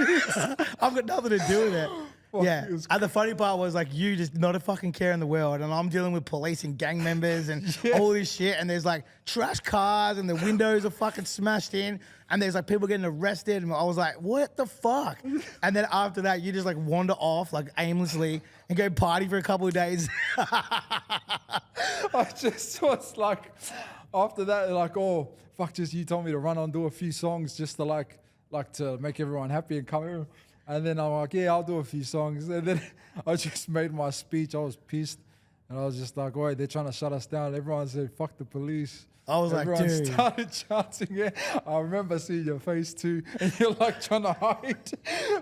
I've got nothing to do with it. Fuck, yeah, and the funny part was like you just not a fucking care in the world, and I'm dealing with police and gang members and all this shit, and there's like trash cars and the windows are fucking smashed in, and there's like people getting arrested, and I was like, what the fuck? And then after that, you just like wander off like aimlessly and go party for a couple of days. I just was like, after that, like, oh, fuck, just you told me to run on, do a few songs just to like to make everyone happy and come here. And then I'm like, yeah, I'll do a few songs. And then I just made my speech. I was pissed. And I was just like, wait, they're trying to shut us down. Everyone said, fuck the police. I was Everyone like, dude. started chanting. Yeah, I remember seeing your face too, and you're like trying to hide.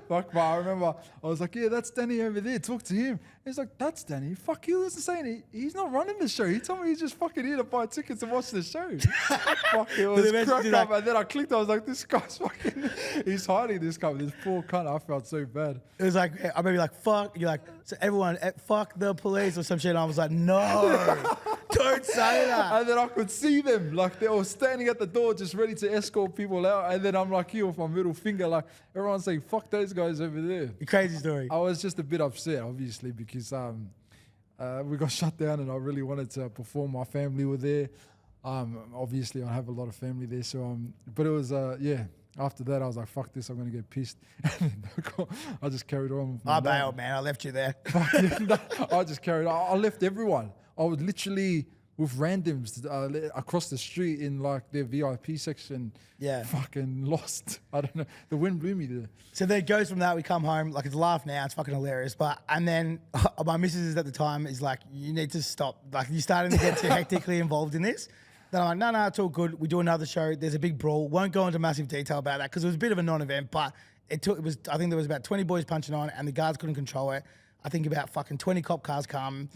Fuck, but I remember I was like, yeah, that's Danny over there. Talk to him. He's like, that's Danny. Fuck, he wasn't saying he's not running the show. He told me he's just fucking here to buy tickets and watch the show. Fuck, it was crack up. And then I clicked. I was like, this guy's fucking. He's hiding this guy. This poor cunt. I felt so bad. It was like, I remember like, fuck. You're like, so everyone, fuck the police or some shit. And I was like, no, don't say that. And then I could see them. Like, they were standing at the door just ready to escort people out. And then I'm like here with my middle finger. Like, everyone's saying, fuck those guys over there. Crazy story. I was just a bit upset, obviously, because we got shut down and I really wanted to perform. My family were there. Obviously, I have a lot of family there. So, but it was, yeah. After that, I was like, fuck this, I'm going to get pissed. And then I just carried on. With my I bailed, man. I left you there. I just carried on. I left everyone. I was literally with randoms across the street in like their VIP section. Yeah. Fucking lost. I don't know. The wind blew me there. So then it goes from that, we come home, like it's a laugh now, it's fucking hilarious. But, and then my missus at the time is like, you need to stop. Like you're starting to get too hectically involved in this. Then I'm like, no, it's all good. We do another show. There's a big brawl. Won't go into massive detail about that because it was a bit of a non-event, but I think there was about 20 boys punching on and the guards couldn't control it. I think about fucking 20 cop cars come.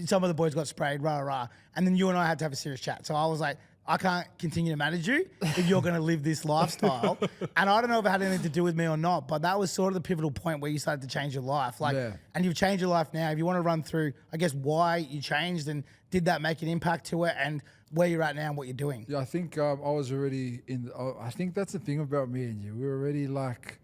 Some of the boys got sprayed, rah. And then you and I had to have a serious chat. So I was like, I can't continue to manage you if you're going to live this lifestyle. And I don't know if it had anything to do with me or not, but that was sort of the pivotal point where you started to change your life. Like, and you've changed your life now. If you want to run through, I guess, why you changed and did that make an impact to it and where you're at now and what you're doing. Yeah, I think I was already I think that's the thing about me and you. We're already like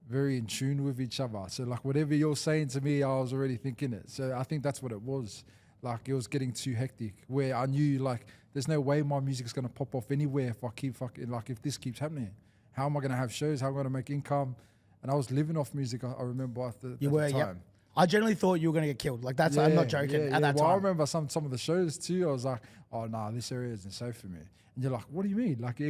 very in tune with each other. So like whatever you're saying to me, I was already thinking it. So I think that's what it was. Like it was getting too hectic where I knew like there's no way my music's going to pop off anywhere if I keep fucking, like if this keeps happening. How am I going to have shows? How am I going to make income? And I was living off music, I remember at the time. Yep. I generally thought you were going to get killed. Like that's, I'm not joking at that time. I remember some of the shows too. I was like, oh no, this area isn't safe for me. And you're like, what do you mean? Like I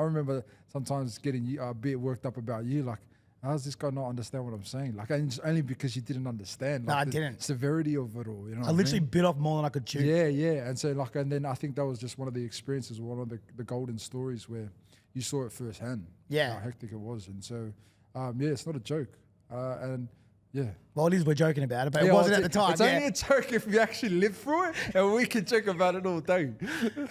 remember sometimes getting a bit worked up about you. Like, how does this guy not understand what I'm saying? Like, and it's only because you didn't understand. Like, no, I didn't. Severity of it all. You know. I literally bit off more than I could chew. Yeah. And so like, and then I think that was just one of the experiences, one of the golden stories where you saw it firsthand. Yeah. How hectic it was, and so it's not a joke. And yeah. Well, it is, we're joking about it, but it wasn't at the time. It's only a joke if you actually live through it, and we can joke about it all day.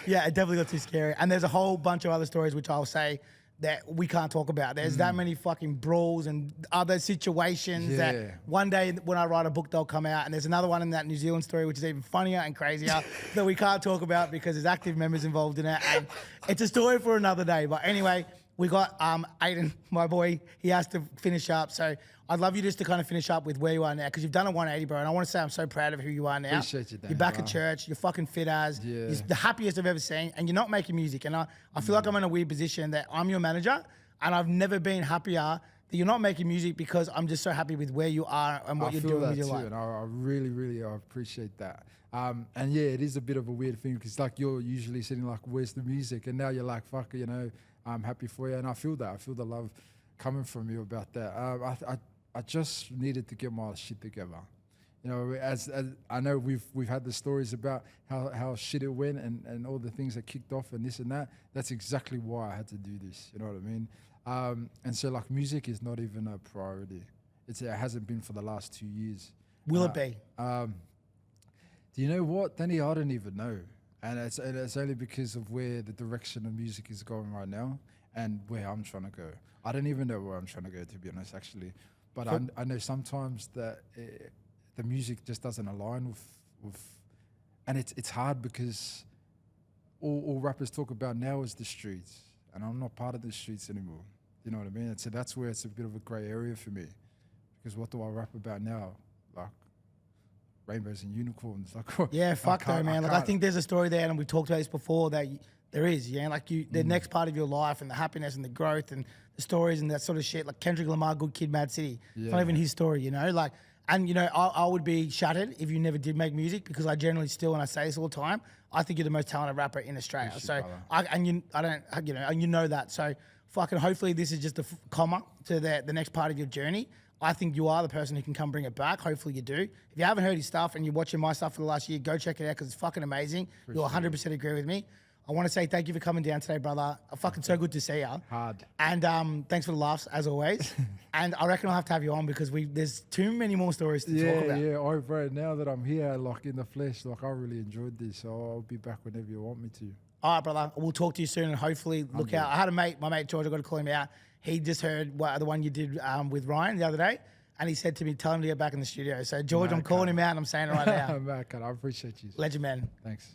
Yeah, it definitely got too scary. And there's a whole bunch of other stories which I'll say that we can't talk about. There's that many fucking brawls and other situations that one day when I write a book, they'll come out. And there's another one in that New Zealand story, which is even funnier and crazier that we can't talk about because there's active members involved in it. And it's a story for another day. But anyway, we got Aiden, my boy. He has to finish up. So I'd love you just to kind of finish up with where you are now because you've done a 180, bro. And I want to say I'm so proud of who you are now. Appreciate you, Dan. You're back at church. You're fucking fit as. Yeah. You're the happiest I've ever seen. And you're not making music. And I feel like I'm in a weird position that I'm your manager. And I've never been happier that you're not making music because I'm just so happy with where you are and what you're doing with your life. And I really appreciate that. And yeah, it is a bit of a weird thing because like you're usually sitting like, where's the music? And now you're like, fuck, you know, I'm happy for you. And I feel that. I feel the love coming from you about that. I just needed to get my shit together. You know, as I know we've had the stories about how shit it went and all the things that kicked off and this and that. That's exactly why I had to do this. You know what I mean? And so like music is not even a priority. It hasn't been for the last 2 years. Will it be? Do you know what, Danny? I don't even know. And it's only because of where the direction of music is going right now and where I'm trying to go. I don't even know where I'm trying to go, to be honest, actually. But I know sometimes that the music just doesn't align with and it's hard because all rappers talk about now is the streets. And I'm not part of the streets anymore. You know what I mean? And so that's where it's a bit of a grey area for me. Because what do I rap about now? Like rainbows and unicorns. Like, yeah, fuck though, man. Like I think there's a story there, and we've talked about this before, that there is, yeah? Like the next part of your life and the happiness and the growth and the stories and that sort of shit. Like Kendrick Lamar, Good Kid, Mad City. It's not even his story, you know? Like, And, you know, I would be shattered if you never did make music, because I generally still, and I say this all the time, I think you're the most talented rapper in Australia. So, you know that. So, fucking hopefully this is just a comma to the next part of your journey. I think you are the person who can come bring it back. Hopefully you do. If you haven't heard his stuff and you're watching my stuff for the last year, go check it out because it's fucking amazing. You'll 100% agree with me. I want to say thank you for coming down today, brother. Fucking so good to see you. Hard. And thanks for the laughs, as always. And I reckon I'll have to have you on because there's too many more stories to talk about. Yeah. Oh, bro, now that I'm here, like in the flesh, like I really enjoyed this. So I'll be back whenever you want me to. All right, brother. We'll talk to you soon and hopefully look out. I had my mate George, I got to call him out. He just heard the one you did with Ryan the other day. And he said to me, tell him to get back in the studio. So, George, I'm calling him out and I'm saying it right now. I appreciate you. Legend, man. Thanks.